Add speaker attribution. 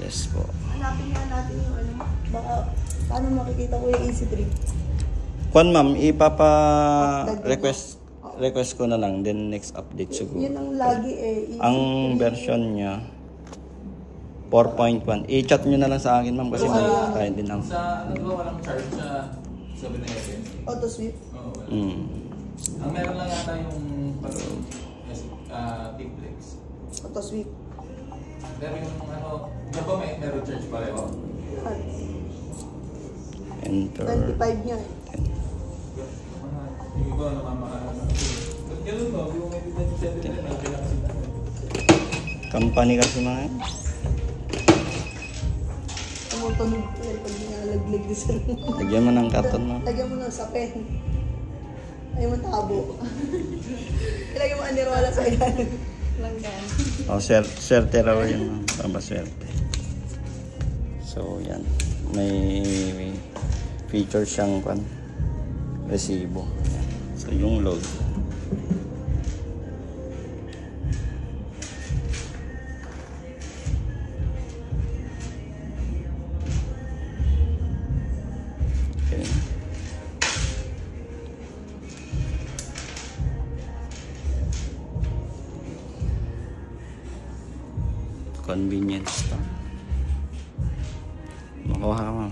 Speaker 1: Yes po.
Speaker 2: Hanapin nga natin yung ano. Baka, paano makikita ko yung EC3?
Speaker 1: Kwan ma'am, request ko na lang, then next update siguro.
Speaker 2: Yun ang lagi eh. EC3.
Speaker 1: Ang version niya, 4.1. I-chat nyo na lang sa akin ma'am kasi may tayo din ako.
Speaker 3: Sa ano ba walang charge sa 7-Eleven?
Speaker 2: Auto sweep.
Speaker 3: Oo.
Speaker 1: Mm.
Speaker 3: Ang meron lang yata yung T-Flex.
Speaker 2: Auto sweep.
Speaker 3: Pero yung ano, di ba meron charge pareho?
Speaker 1: Enter.
Speaker 2: 25 niya eh.
Speaker 3: Yung iba namamahala na. Ba't ganun no? Yung may bibig sa 7-Eleven, pinakasin.
Speaker 1: Company kasi mga yan.
Speaker 2: Tumutunog ko eh pag nilalaglag din sa
Speaker 1: Lagyan mo ng karton ma'am.
Speaker 2: Lagyan mo ng sapen. Ayaw mo tabo. Ilagyan mo anirola sa ilan. Langgan.
Speaker 1: O, swerte raw yun ma'am. Pambaswerte. So, yan. May feature siyang resibo. Yan. So, yung load. Okay. Convenience to. Makuha ka ma'am.